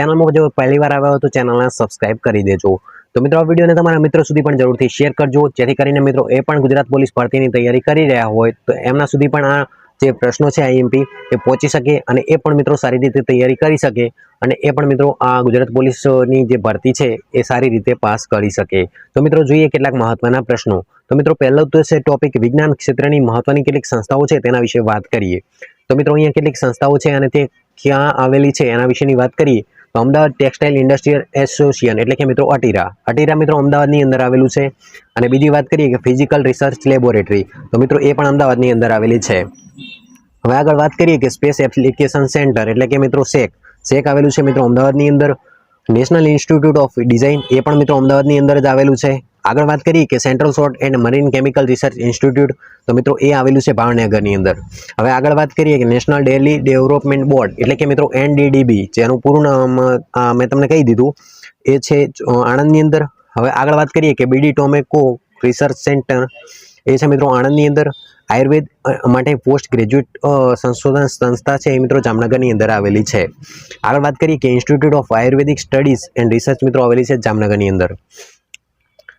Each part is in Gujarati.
ચેનલમાં જો પહેલી વાર આવ્યા હોય તો ચેનલને સબસ્ક્રાઇબ કરી દેજો। તો મિત્રો આ વિડીયોને તમારા મિત્રો સુધી પણ જરૂરથી શેર કરજો, જેથી કરીને મિત્રો એ પણ ગુજરાત પોલીસ ભરતીની તૈયારી કરી રહ્યા હોય તો એમના સુધી પણ આ જે પ્રશ્નો છે આઈએમપી એ પહોંચી શકે અને એ પણ મિત્રો સારી રીતે તૈયારી કરી શકે અને એ પણ મિત્રો આ ગુજરાત પોલીસની જે ભરતી છે એ સારી રીતે પાસ કરી શકે। તો મિત્રો જોઈએ કેટલાક મહત્વના પ્રશ્નો। તો મિત્રો પહેલો તો છે ટોપિક વિજ્ઞાન ક્ષેત્રની મહત્વની કેટલીક સંસ્થાઓ છે તેના વિશે વાત કરીએ। તો મિત્રો અહીંયા કેટલીક સંસ્થાઓ છે અને તે ક્યાં આવેલી છે એના વિશેની વાત કરીએ તો અમદાવાદ ટેક્સટાઇલ ઇન્ડસ્ટ્રીયલ એસોસિએશન એટલે કે મિત્રો અટીરા મિત્રો અમદાવાદની અંદર આવેલું છે। અને બીજી વાત કરીએ કે ફિઝિકલ રિસર્ચ લેબોરેટરી તો મિત્રો એ પણ અમદાવાદની અંદર આવેલી છે। હવે આગળ વાત કરીએ કે સ્પેસ એપ્લિકેશન સેન્ટર એટલે કે મિત્રો સેક આવેલું છે મિત્રો અમદાવાદની અંદર। નેશનલ ઇન્સ્ટિટ્યૂટ ઓફ ડિઝાઇન એ પણ મિત્રો અમદાવાદની અંદર જ આવેલું છે। આગળ વાત કરીએ કે central salt and marine chemical research institute તો મિત્રો એ આવેલું છે ભાવનગરની અંદર। હવે આગળ વાત કરીએ કે નેશનલ ડેરી ડેવલપમેન્ટ બોર્ડ એટલે કે મિત્રો એનડીડીબી જેનું પૂરું નામ મેં તમને કહી દીધું એ છે આણંદની અંદર। હવે આગળ વાત કરીએ કે બીડી ટોમેકો રિસર્ચ સેન્ટર એ છે મિત્રો આણંદની અંદર। આયુર્વેદ માટે પોસ્ટ ગ્રેજ્યુએટ સંશોધન સંસ્થા છે એ મિત્રો જામનગરની અંદર આવેલી છે। આગળ વાત કરીએ કે institute of Ayurvedic studies and research મિત્રો આવેલી છે જામનગરની અંદર।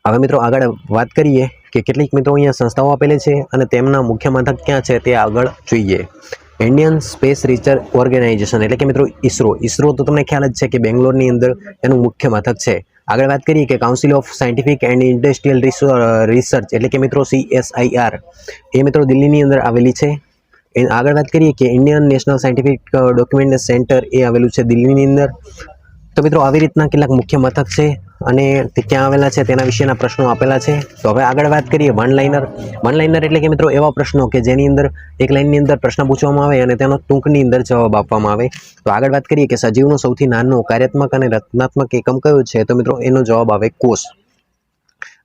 હવે મિત્રો આગળ વાત કરીએ કે કેટલીક મિત્રો અહીંયા સંસ્થાઓ આપેલી છે અને તેમના મુખ્ય મથક ક્યાં છે તે આગળ જોઈએ। ઇન્ડિયન સ્પેસ રિસર્ચ ઓર્ગેનાઇઝેશન એટલે કે મિત્રો ઈસરો તો તમને ખ્યાલ જ છે કે બેંગ્લોરની અંદર એનું મુખ્ય મથક છે। આગળ વાત કરીએ કે council of scientific and industrial research એટલે કે મિત્રો CSIR એ મિત્રો દિલ્હીની અંદર આવેલી છે। આગળ વાત કરીએ કે Indian national scientific document centre એ આવેલું છે દિલ્હીની અંદર। તો મિત્રો આવી રીતના કેટલાક મુખ્ય મથક છે અને તે ક્યાં આવેલા છે તેના વિશેના પ્રશ્નો આપેલા છે। તો હવે આગળ વાત કરીએ વન લાઇનર એટલે કે મિત્રો એવા પ્રશ્નો કે જેની અંદર એક લાઇનની અંદર પ્રશ્ન પૂછવામાં આવે અને તેનો ટૂંકની અંદર જવાબ આપવામાં આવે। તો આગળ વાત કરીએ કે સજીવનો સૌથી નાનો કાર્યાત્મક અને રચનાત્મક એકમ કયો છે તો મિત્રો એનો જવાબ આવે કોષ।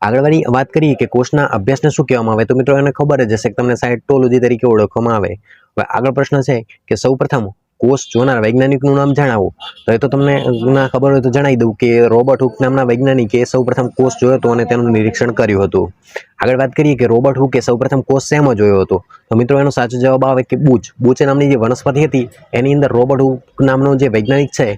આગળ વાત કરીએ કે કોષના અભ્યાસને શું કહેવામાં આવે તો મિત્રો એને ખબર જ હશે કે તમને સાયટોલોજી તરીકે ઓળખવામાં આવે। હવે આગળ પ્રશ્ન છે કે સૌપ્રથમ કોષ જોનાર વૈજ્ઞાનિકનું નામ જણાવો તો એ તો તમને ના ખબર હોય તો જણાવી દઉં કે રોબર્ટ હુક નામના વૈજ્ઞાનિકે સૌપ્રથમ કોષ જોયો હતો અને તેનું નિરીક્ષણ કર્યું હતું। આગળ વાત કરીએ કે રોબર્ટ હુકે સૌપ્રથમ કોષ શેમાં જોયો હતો તો મિત્રો એનો સાચો જવાબ આવે કે બૂચ નામની જે વનસ્પતિ હતી એની અંદર રોબર્ટ હુક નામનો જે વૈજ્ઞાનિક છે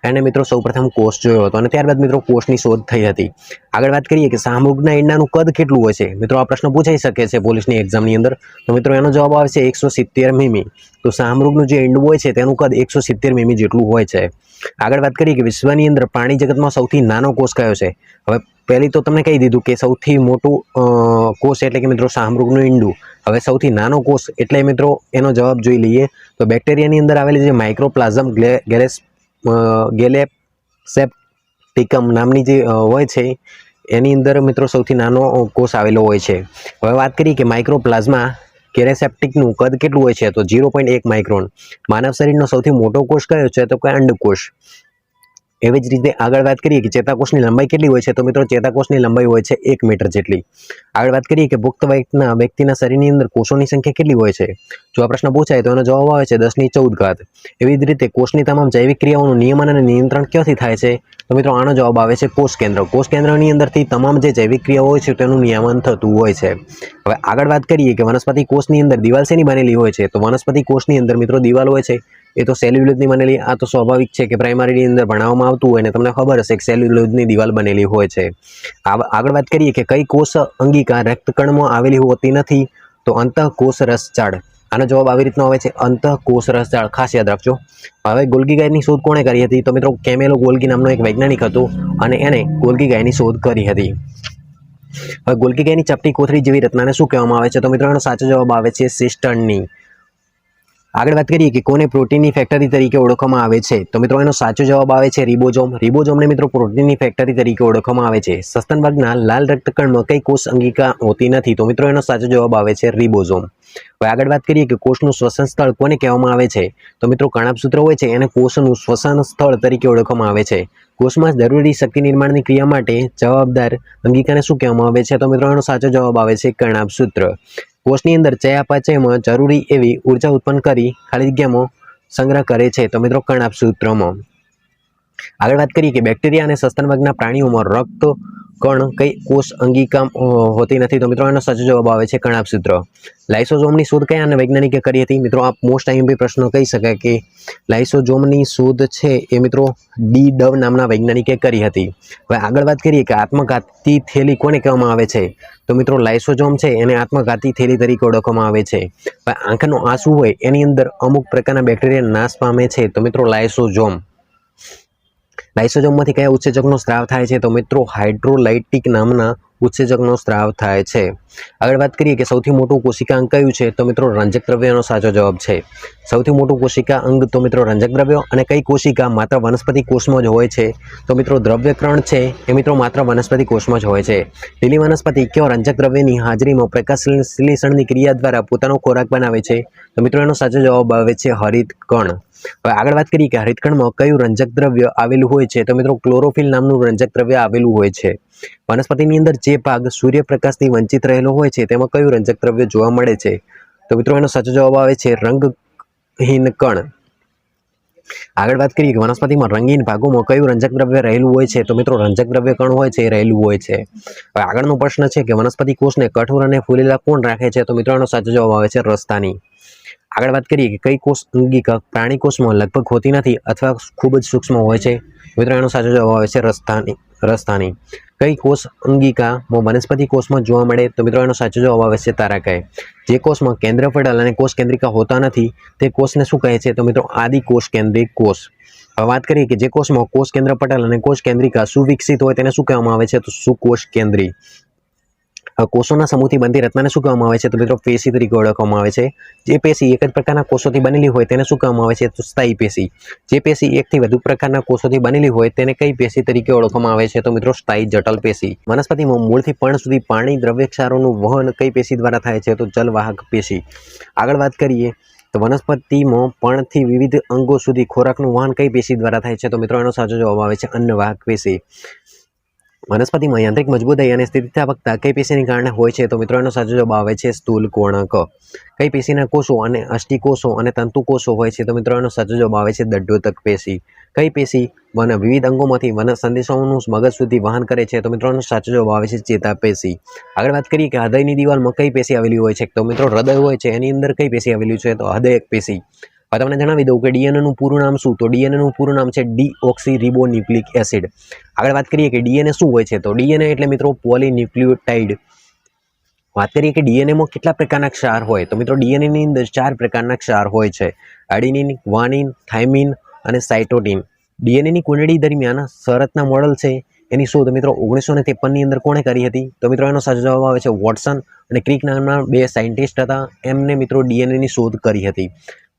એને મિત્રો સૌપ્રથમ કોષ જોયો હતો અને ત્યારબાદ મિત્રો કોષની શોધ થઈ હતી। આગળ વાત કરીએ કે શાહમૃગના ઈંડાનું કદ કેટલું હોય છે મિત્રો આ પ્રશ્ન પૂછાઈ શકે છે પોલીસની એક્ઝામની અંદર તો મિત્રો એનો જવાબ આવે છે 170 મીમી। તો શાહમૃગનું જે ઈંડું હોય છે તેનું કદ 170 મીમી જેટલું હોય છે। આગળ વાત કરીએ કે વિશ્વની અંદર પ્રાણી જગતમાં સૌથી નાનો કોષ કયો છે હવે પહેલી તો તમને કહી દીધું કે સૌથી મોટું કોષ એટલે કે મિત્રો શાહમૃગનું ઈંડું। હવે સૌથી નાનો કોષ એટલે મિત્રો એનો જવાબ જોઈ લઈએ તો બેક્ટેરિયાની અંદર આવેલી જે માઇક્રોપ્લાઝમ ગેલેસેપ્ટિકમ નામની જે હોય છે એની અંદર મિત્રો સૌથી નાનો કોષ આવેલો હોય છે। હવે વાત કરીએ કે માઇક્રોપ્લાઝમા કેરેસેપ્ટિકનું કદ કેટલું હોય છે તો 0.1 માઇક્રોન। માનવ શરીરનો સૌથી મોટો કોષ કયો છે તો કે અંડકોષ। એવી જ રીતે આગળ વાત કરીએ કે ચેતાકોષની લંબાઈ કેટલી હોય છે તો મિત્રો ચેતાકોષની લંબાઈ હોય છે 1 મીટર જેટલી। આગળ વાત કરીએ કે પુખ્ત વયના વ્યક્તિના શરીરની અંદર કોષોની સંખ્યા કેટલી હોય છે જો આ પ્રશ્ન પૂછાય તો એનો જવાબ આવે છે 1014। એવી જ રીતે કોષની તમામ જૈવિક ક્રિયાઓનું નિયમન અને નિયંત્રણ ક્યાંથી થાય છે તો મિત્રો આનો જવાબ આવે છે કોષ કેન્દ્રની અંદરથી તમામ જે જૈવિક ક્રિયાઓ હોય છે તેનું નિયમન થતું હોય છે। હવે આગળ વાત કરીએ કે વનસ્પતિ કોષની અંદર દિવાલ શેની બનેલી હોય છે તો વનસ્પતિ કોષની અંદર મિત્રો દિવાલ હોય છે એ તો સેલ્યુલોઝની બનેલી આ તો સ્વાભાવિક છે કે પ્રાઇમરીની અંદર ભણાવવામાં આવતું હોય ને તમને ખબર હશે કે સેલ્યુલોઝની દિવાલ બનેલી હોય છે। આગળ વાત કરીએ કે કઈ કોષ અંગિકા રક્તકણમાં આવેલી હોતી નથી તો અંતઃકોષ રસજાળ। આનો જવાબ આવી રીતનો આવે છે અંતઃકોષ રસજાળ, ખાસ યાદ રાખજો। હવે ગોલ્ગી ગાયની શોધ કોણે કરી હતી તો મિત્રો કેમેલો ગોલ્ગી નામનો એક વૈજ્ઞાનિક હતો અને એને ગોલ્ગી ગાયની શોધ કરી હતી। હવે ગોલ્ગી ગાયની ચપટી કોથળી જેવી રચનાને શું કહેવામાં આવે છે તો મિત્રો એનો સાચો જવાબ આવે છે સિસ્ટર્ની। આગળ વાત કરીએ કે કોને પ્રોટીનની ફેક્ટરી તરીકે ઓળખવામાં આવે છે તો મિત્રો એનો સાચો જવાબ આવે છે રિબોઝોમને મિત્રો પ્રોટીનની ફેક્ટરી તરીકે ઓળખવામાં આવે છે। સસ્તન વર્ગના લાલ રક્તકણમાં કઈ કોષ અંગિકા હોતી નથી તો મિત્રો એનો સાચો જવાબ આવે છે રિબોઝોમ। હવે આગળ વાત કરીએ કે કોષનું શ્વસન સ્થળ કોને કહેવામાં આવે છે તો મિત્રો કણાભસૂત્ર હોય છે એને કોષનું શ્વસન સ્થળ તરીકે ઓળખવામાં આવે છે। કોષમાં જરૂરી શક્તિ નિર્માણની ક્રિયા માટે જવાબદાર અંગિકાને શું કહેવામાં આવે છે તો મિત્રો એનો સાચો જવાબ આવે છે કણાભસૂત્ર। કોષની અંદર ચયાપચયમાં જરૂરી એવી ઉર્જા ઉત્પન્ન કરી ખાલી જગ્યામાં સંગ્રહ કરે છે તો મિત્રો કણાભસૂત્રમાં। આગળ વાત કરીએ કે બેક્ટેરિયા અને સસ્તન વર્ગના પ્રાણીઓમાં રક્ત કણ કઈ કોષ અંગિકા હોતી નથી? તો મિત્રો એનો સાચો જવાબ આવે છે કણાભસૂત્ર. લાઇસોઝોમની શોધ કયા વૈજ્ઞાનિકે કરી હતી? મિત્રો આ મોસ્ટ આઈએમપી પ્રશ્ન કહી શકાય કે લાઇસોઝોમની શોધ છે એ મિત્રો ડી ડવ નામના વૈજ્ઞાનિકે કરી હતી. હવે આગળ વાત કરીએ કે આત્મઘાતી થેલી કોને કહેવામાં આવે છે? તો મિત્રો લાઇસોઝોમ છે એને આત્મઘાતી થેલી તરીકે ઓળખવામાં આવે છે. હવે આંખનો આંસુ હોય એની અંદર અમુક પ્રકારના બેક્ટેરિયા નાશ પામે છે, તો મિત્રો લાઇસોઝોમ. લાઇસોઝોમમાંથી કયા ઉત્સેચકનો સ્ત્રાવ થાય છે? તો મિત્રો હાઇડ્રોલાઇટિક નામના ઉત્સેચકનો સ્ત્રાવ થાય છે. આગળ વાત કરીએ કે સૌથી મોટું કોશિકા અંગ કયું છે? તો મિત્રો રંજક દ્રવ્યનો સાચો જવાબ છે. સૌથી મોટું કોશિકા અંગ તો મિત્રો રંજક દ્રવ્ય. અને કઈ કોશિકા માત્ર વનસ્પતિ કોષમાં જ હોય છે? તો મિત્રો દ્રવ્યકરણ છે એ મિત્રો માત્ર વનસ્પતિ કોષમાં જ હોય છે. લીલી વનસ્પતિ કયો રંજક દ્રવ્યની હાજરીમાં પ્રકાશ સંશ્લેષણની ક્રિયા દ્વારા પોતાનો ખોરાક બનાવે છે? તો મિત્રો એનો સાચો જવાબ આવે છે હરિતકણ. હવે આગળ વાત કરીએ કે હરિતકણમાં કયું રંજક દ્રવ્ય આવેલું હોય છે? તો મિત્રો ક્લોરોફિલ નામનું રંજક દ્રવ્ય આવેલું હોય છે. વનસ્પતિની અંદર જે ભાગ સૂર્યપ્રકાશથી વંચિત રહેલો હોય છે તેમાં કયું રંજક દ્રવ્ય જોવા મળે છે? તો મિત્રો એનો સાચો જવાબ આવે છે રંગહીન કણ. આગળ વાત કરીએ કે વનસ્પતિમાં રંગીન ભાગોમાં કયું રંજક દ્રવ્ય રહેલું હોય છે? તો મિત્રો રંજક દ્રવ્ય કણ હોય છે એ રહેલું હોય છે. હવે આગળનો પ્રશ્ન છે કે વનસ્પતિ કોષને કઠોર અને ફૂલેલા કોણ રાખે છે? તો મિત્રો એનો સાચો જવાબ આવે છે રસધાની. આગળ વાત કરીએ કે કઈ કોષ અંગિકા પ્રાણી કોષમાં લગભગ હોતી નથી અથવા ખૂબ જ સૂક્ષ્મ હોય છે? મિત્રો એનો સાચો જવાબ આવે છે રસધાની. કઈ કોષ અંગિકામાં વનસ્પતિ કોષમાં જોવા મળે? તો મિત્રો એનો સાચો જવાબ આવે છે તારાકાય. જે કોષમાં કેન્દ્રપટલ અને કોષ કેન્દ્રિકા હોતા નથી તે કોષને શું કહે છે? તો મિત્રો આદિ કોષ કેન્દ્રિક કોષ. હવે વાત કરીએ કે જે કોષમાં કોષ કેન્દ્રપટલ અને કોષ કેન્દ્રિકા સુવિકસિત હોય તેને શું કહેવામાં આવે છે? તો સુકોષ કેન્દ્રી. કોષોના સમૂહથી બનતી રચનાને શું કહેવામાં આવે છે? તો મિત્રો પેશી તરીકે ઓળખવામાં આવે છે. જે પેશી એક જ પ્રકારના કોષોથી બનેલી હોય તેને શું કહેવામાં આવે છે? તો સ્થાયી પેશી. જે પેશી એકથી વધુ પ્રકારના કોષોથી બનેલી હોય તેને કઈ પેશી તરીકે ઓળખવામાં આવે છે? તો મિત્રો સ્થાયી જટલ પેશી. વનસ્પતિમાં મૂળથી પર્ણ સુધી પાણી દ્રવ્યક્ષારોનું વહન કઈ પેશી દ્વારા થાય છે? તો જલવાહક પેશી. આગળ વાત કરીએ તો વનસ્પતિમાં પર્ણથી વિવિધ અંગો સુધી ખોરાકનું વહન કઈ પેશી દ્વારા થાય છે? તો મિત્રો એનો સાચો જવાબ આવે છે અન્નવાહક પેશી. વનસ્પતિમાં યાંત્રિક મજબૂતાઈ અને સ્થિતિસ્થાપકતા કઈ પેશીને કારણે હોય છે? તો મિત્રો એનો સાચો જવાબ આવે છે સ્થૂલકોણક. કઈ પેશીના કોષો અને અષ્ટિકોષો અને તંતુકોષો હોય છે? તો મિત્રો એનો સાચો જવાબ આવે છે દંડોતક પેશી. કઈ પેશી વિવિધ અંગોમાંથી સંદેશાઓનું મગજ સુધી વહન કરે છે? તો મિત્રો એનો સાચો જવાબ આવે છે ચેતાપેશી. આગળ વાત કરીએ કે હૃદયની દિવાલમાં કઈ પેશી આવેલી હોય છે? તો મિત્રો હૃદય હોય છે એની અંદર કઈ પેશી આવેલી છે? તો હૃદયક પેશી. હવે તમને જણાવી દઉં કે ડીએનએનું પૂરું નામ શું? તો ડીએનએનું પૂરું નામ છે ડીઓક્સીરિબોન્યુક્લિક એસિડ. આગળ વાત કરીએ કે ડીએનએ શું હોય છે? તો ડીએનએ એટલે મિત્રો પોલીન્યુક્લિયોટાઇડ. વાત કરીએ કે ડીએનએમાં કેટલા પ્રકારના ક્ષાર હોય? તો મિત્રો ડીએનએની અંદર 4 પ્રકારના ક્ષાર હોય છે: એડિનિન, ગ્વાનિન, થાઇમિન અને સાઇટોસિન. ડીએનએની કુંડળી દરમિયાન શરતના મોડલ છે એની શોધ મિત્રો 1953ની અંદર કોણે કરી હતી? તો મિત્રો એનો સાચો જવાબ આવે છે વોટસન અને ક્રિક નામના 2 સાયન્ટિસ્ટ હતા. એમને મિત્રો ડીએનએની શોધ કરી હતી.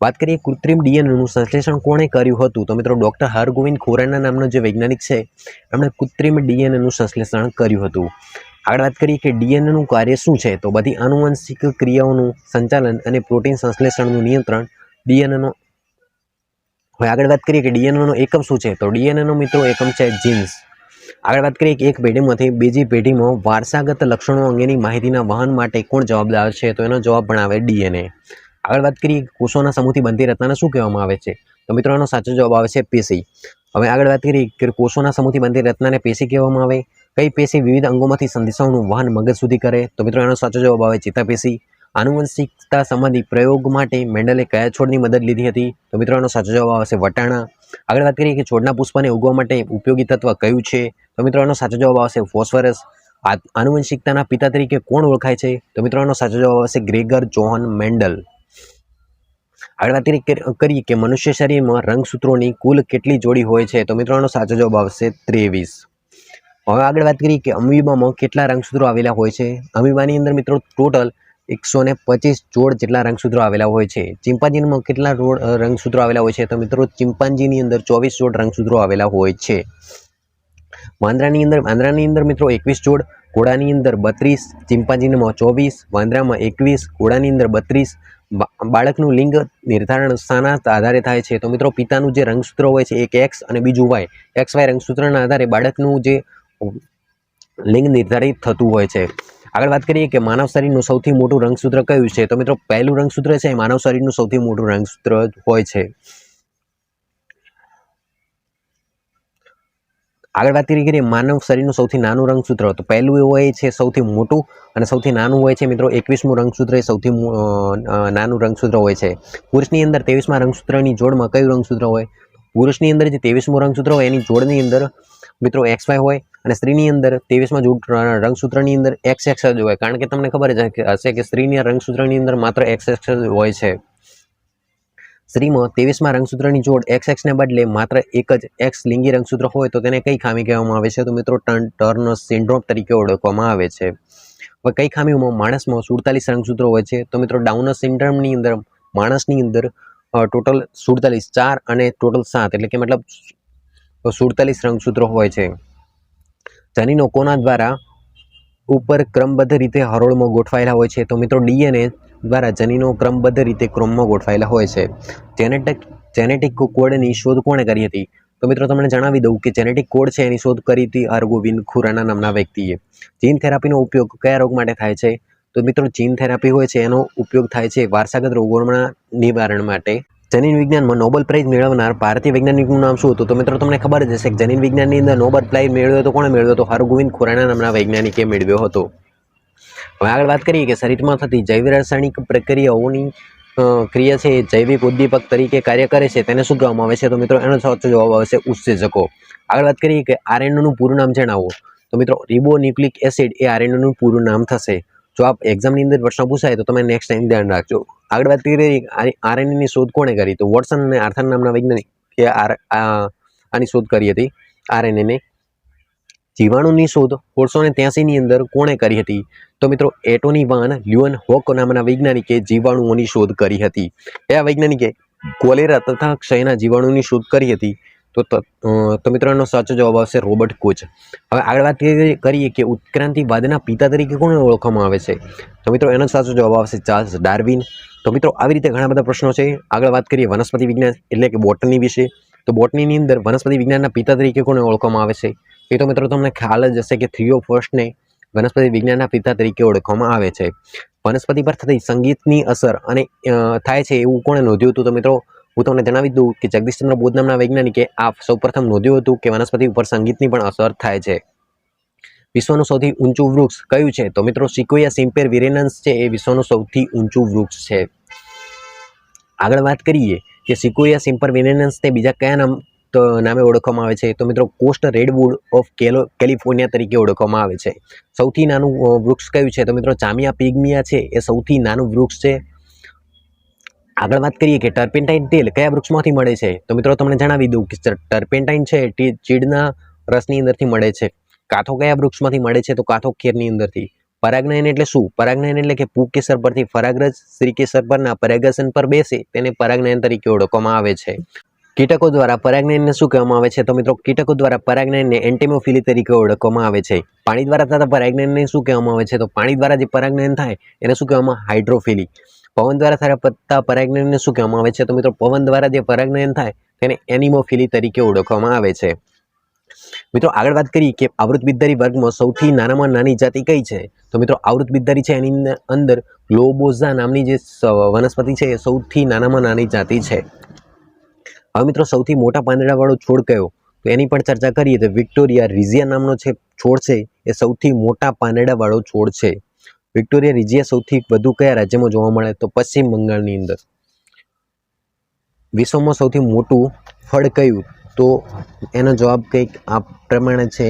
વાત કરીએ કૃત્રિમ ડીએનએનું સંશ્લેષણ કોણે કર્યું હતું? તો મિત્રો ડોક્ટર હરગોવિંદ ખોરાના નામનો જે વૈજ્ઞાનિક છે એમણે કૃત્રિમ ડીએનએનું સંશ્લેષણ કર્યું હતું. આગળ વાત કરીએ કે ડીએનએનું કાર્ય શું છે? તો બધી આનુવંશિક ક્રિયાઓનું સંચાલન અને પ્રોટીન સંશ્લેષણનું નિયંત્રણ ડીએનએનો. હવે આગળ વાત કરીએ કે ડીએનએનો એકમ શું છે? તો ડીએનએનો મિત્રો એકમ છે જીન્સ. આગળ વાત કરીએ કે એક પેઢીમાંથી બીજી પેઢીમાં વારસાગત લક્ષણો અંગેની માહિતીના વહન માટે કોણ જવાબદાર છે? તો એનો જવાબ પણ આવે ડીએનએ. આગળ વાત કરીએ કોષોના સમૂહથી બનતી રચનાને શું કહેવામાં આવે છે? તો મિત્રો એનો સાચો જવાબ આવે છે પેશી. હવે આગળ વાત કરીએ કે કોષોના સમૂહથી બનતી રચનાને પેશી કહેવામાં આવે. કઈ પેશી વિવિધ અંગોમાંથી સંદેશાઓનું વહન મગજ સુધી કરે? તો મિત્રો એનો સાચો જવાબ આવે ચેતાપેશી. આનુવંશિકતા સંબંધી પ્રયોગ માટે મેન્ડલે કયા છોડની મદદ લીધી હતી? તો મિત્રો એનો સાચો જવાબ આવશે વટાણા. આગળ વાત કરીએ કે છોડના પુષ્પને ઉગવા માટે ઉપયોગી તત્વ કયું છે? તો મિત્રો એનો સાચો જવાબ આવશે ફોસ્ફરસ. આનુવંશિકતાના પિતા તરીકે કોણ ઓળખાય છે? તો મિત્રો એનો સાચો જવાબ આવશે ગ્રેગર જોહન મેન્ડલ. આગળ વાત કરીએ કે મનુષ્ય શરીરમાં રંગસૂત્રોની કુલ કેટલી જોડી હોય છે? તો મિત્રો એનો સાચો જવાબ આવશે 23. હવે આગળ વાત કરીએ કે અમીબામાં કેટલા રંગસૂત્રો આવેલા હોય છે? અમીબાની અંદર મિત્રો ટોટલ 125 જોડ જેટલા રંગસૂત્રો આવેલા હોય છે. ચિમ્પાન્જીમાં કેટલા રંગસૂત્રો આવેલા હોય છે? તો મિત્રો ચિમ્પાન્જીની અંદર 24 જોડ રંગસૂત્રો આવેલા હોય છે. વાંદરાની અંદર મિત્રો 21 જોડ, ઘોડાની અંદર 32, ચિમ્પાન્જીમાં 24, વાંદરામાં 21, ઘોડાની અંદર 32. બાળકનું લિંગ નિર્ધારણ શાના આધારે થાય છે? તો મિત્રો પિતાનું જે રંગસૂત્ર હોય છે એક એક્સ અને બીજું વાય. XY રંગસૂત્રના આધારે બાળકનું જે લિંગ નિર્ધારિત થતું હોય છે. આગળ વાત કરીએ કે માનવ શરીરનું સૌથી મોટું રંગસૂત્ર કયું છે? તો મિત્રો પહેલું રંગસૂત્ર છે માનવ શરીરનું સૌથી મોટું રંગસૂત્ર હોય છે. આગળ વાત કરીએ માનવ શરીરનું સૌથી નાનું રંગસૂત્ર, તો પહેલું એ હોય છે સૌથી મોટું અને સૌથી નાનું હોય છે મિત્રો 21મું રંગસૂત્ર એ સૌથી નાનું રંગસૂત્ર હોય છે. પુરુષની અંદર 23મા રંગસૂત્રની જોડમાં કયું રંગસૂત્ર હોય? પુરુષની અંદર જે 23મું રંગસૂત્ર હોય એની જોડની અંદર મિત્રો XY હોય અને સ્ત્રીની અંદર 23મા રંગસૂત્રની અંદર XX જ હોય, કારણ કે તમને ખબર હશે કે સ્ત્રીના રંગસૂત્રની અંદર માત્ર XX જ હોય છે. સ્ત્રીમાં 23મા રંગસૂત્રની જોડ XX ને બદલે માત્ર એક જ X લિંગી રંગસૂત્ર હોય તો તેને કઈ ખામી કહેવામાં આવે છે? તો મિત્રો ટર્નર સિન્ડ્રોમ તરીકે ઓળખવામાં આવે છે. હવે કઈ ખામીઓમાં માણસમાં 47 રંગસૂત્રો હોય છે? તો મિત્રો ડાઉનર સિન્ડ્રોમની અંદર માણસની અંદર ટોટલ 47 4 અને ટોટલ 7 એટલે કે મતલબ 47 રંગસૂત્રો હોય છે. જનીનો કોના દ્વારા ઉપર ક્રમબદ્ધ રીતે હરોળમાં ગોઠવાયેલા હોય છે? તો મિત્રો DNA દ્વારા જનીનો ક્રમબદ્ધ રીતે ક્રોમમાં ગોઠવાયેલા હોય છે. જેનેટિક કોડની શોધ કોણે કરી હતી? તો મિત્રો તમને જણાવી દઉં કે જેનેટિક કોડ છે એની શોધ કરી હતી અરગોવિંદ ખુરાના નામના વ્યક્તિએ. જીન થેરાપીનો ઉપયોગ કયા રોગ માટે થાય છે? તો મિત્રો જીન થેરાપી હોય છે એનો ઉપયોગ થાય છે વારસાગત રોગોના નિવારણ માટે. જનીન વિજ્ઞાનમાં નોબેલ પ્રાઇઝ મેળવનાર ભારતીય વૈજ્ઞાનિકનું નામ શું હતું? તો મિત્રો તમને ખબર જ હશે કે જનીન વિજ્ઞાનની અંદર નોબેલ પ્રાઇઝ મેળવ્યો તો કોણે મેળવ્યો હતો? હરગોવિંદ ખુરાના નામના વૈજ્ઞાનિકે મેળવ્યો હતો. હવે આગળ વાત કરીએ કે શરીરમાં થતી જૈવ રાસાયણિક પ્રક્રિયાઓની ક્રિયા છે એ જૈવિક ઉદ્દીપક તરીકે કાર્ય કરે છે તેને શું કહેવામાં આવે છે? તો મિત્રો એનો સાચો જવાબ આવશે ઉત્સેચકો. આગળ વાત કરીએ કે RNAનું પૂરું નામ જણાવો. તો મિત્રો રિબોન્યુક્લિક એસિડ એ RNAનું પૂરું નામ થશે. જો આપ એક્ઝામની અંદર પ્રશ્ન પૂછાય તો તમે નેક્સ્ટ ટાઈમ ધ્યાન રાખજો. આગળ વાત કરીએ RNAની શોધ કોણે કરી? તો વોટસન અને આર્થર નામના વૈજ્ઞાનિકે આની શોધ કરી હતી RNAને. જીવાણુની શોધ 1683ની અંદર કોણે કરી હતી? તો મિત્રો એટોની વાન લ્યુઅન હોક નામના વૈજ્ઞાનિકે જીવાણુઓની શોધ કરી હતી. કયા વૈજ્ઞાનિકે કોલેરા તથા ક્ષયના જીવાણુની શોધ કરી હતી? તો મિત્રો એનો સાચો જવાબ આવશે રોબર્ટ કોચ. હવે આગળ વાત કરીએ કે ઉત્ક્રાંતિવાદના પિતા તરીકે કોને ઓળખવામાં આવે છે? તો મિત્રો એનો સાચો જવાબ આવશે ચાર્લ્સ ડાર્વિન. તો મિત્રો આવી રીતે ઘણા બધા પ્રશ્નો છે. આગળ વાત કરીએ વનસ્પતિ વિજ્ઞાન એટલે કે બોટની વિશે. તો બોટનીની અંદર વનસ્પતિ વિજ્ઞાનના પિતા તરીકે કોને ઓળખવામાં આવે છે? એ તો મિત્રો તમને ખ્યાલ જ હશે કે થિયોફર્સ્ટને વનસ્પતિ વિજ્ઞાનના પિતા તરીકે ઓળખવામાં આવે છે. વનસ્પતિ પર થતી સંગીતની અસર અને થાય છે એવું કોણે નોંધ્યું હતું? તો મિત્રો હું તમને જણાવી દઉં કે જગદીશચંદ્ર બોઝ નામના વૈજ્ઞાનિકે આ સૌપ્રથમ નોંધ્યું હતું કે વનસ્પતિ ઉપર સંગીતની પણ અસર થાય છે. વિશ્વનું સૌથી ઊંચું વૃક્ષ કયું છે? તો મિત્રો સિકોયા સિમ્પેર વિરેનન્સ છે એ વિશ્વનું સૌથી ઊંચું વૃક્ષ છે. આગળ વાત કરીએ કે સિકોયા સિમ્પર વિરેનન્સને બીજા કયા નામે ઓળખવામાં આવે છે? તો મિત્રો કોસ્ટ રેડવુડ ઓફ કેલિફોર્નિયા તરીકે ઓળખવામાં આવે છે. સૌથી નાનું વૃક્ષ કયું છે? તો મિત્રો ચામિયા પિગ્મિયા છે એ સૌથી નાનું વૃક્ષ છે. આગળ વાત કરીએ કે ટર્પેન્ટાઇન તેલ કયા વૃક્ષમાંથી મળે છે? તો મિત્રો તમને જણાવી દઉં કે ટર્પેન્ટાઇન છે તે ચીડના રસની અંદરથી મળે છે. કાથો કયા વૃક્ષમાંથી મળે છે? તો કાથો ખેરની અંદરથી. પરાગનયન એટલે શું? પરાગનયન એટલે કે પુંકેસર પરથી પરાગરજ સ્ત્રીકેસર પરના પરાગાસન પર બેસે તેને પરાગનયન તરીકે ઓળખવામાં આવે છે. કીટકો દ્વારા પરાગનયનને શું કહેવામાં આવે છે? તો મિત્રો કીટકો દ્વારા પરાગનયનને એન્ટિમોફિલી તરીકે ઓળખવામાં આવે છે. પાણી દ્વારા થતા પરાગનયનને શું કહેવામાં આવે છે? તો પાણી દ્વારા જે પરાગનયન થાય એને શું કહેવામાં? હાઇડ્રોફિલી. પવન દ્વારા થતા પરાગનયનને શું કહેવામાં આવે છે? તો મિત્રો પવન દ્વારા જે પરાગનયન થાય તેને એનિમોફિલી તરીકે ઓળખવામાં આવે છે. મિત્રો આગળ વાત કરીએ કે આવૃતબિદ્ધારી વર્ગમાં સૌથી નાનામાં નાની જાતિ કઈ છે? તો મિત્રો આવૃતબિદ્ધારી છે એની અંદર ગ્લોબોઝા નામની જે વનસ્પતિ છે એ સૌથી નાનામાં નાની જાતિ છે. હવે મિત્રો સૌથી મોટા પાંદડાવાળો છોડ કયો? તો એની પણ ચર્ચા કરીએ તો વિક્ટોરિયા રિઝિયા નામનો છે છોડ છે એ સૌથી મોટા પાંદડાવાળો છોડ છે. વિક્ટોરિયા રિઝિયા સૌથી વધુ કયા રાજ્યમાં જોવા મળે? તો પશ્ચિમ બંગાળની અંદર. વિશ્વમાં સૌથી મોટું ફળ કયું? તો એનો જવાબ કંઈક આ પ્રમાણે છે.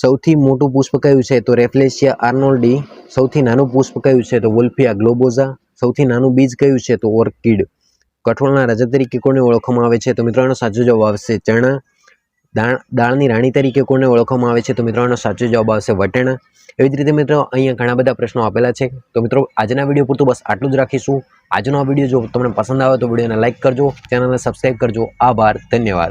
સૌથી મોટું પુષ્પ કયું છે? તો રેફલેશિયા આર્નોલ્ડી. સૌથી નાનું પુષ્પ કયું છે? તો વોલ્ફિયા ગ્લોબોઝા. સૌથી નાનું બીજ કયું છે? તો ઓર્કિડ. કઠોળના રાજા તરીકે કોને ઓળખવામાં આવે છે? તો મિત્રો એનો સાચો જવાબ આવશે ચણા. દાળની રાણી તરીકે કોને ઓળખવામાં આવે છે? તો મિત્રો એનો સાચો જવાબ આવશે વટેણા. એવી જ રીતે મિત્રો અહીંયા ઘણા બધા પ્રશ્નો આપેલા છે. તો મિત્રો આજના વિડીયો પૂરતું બસ આટલું જ રાખીશું. આજનો આ વિડીયો જો તમને પસંદ આવે તો વિડીયોને લાઇક કરજો, ચેનલને સબસ્ક્રાઈબ કરજો. આભાર, ધન્યવાદ.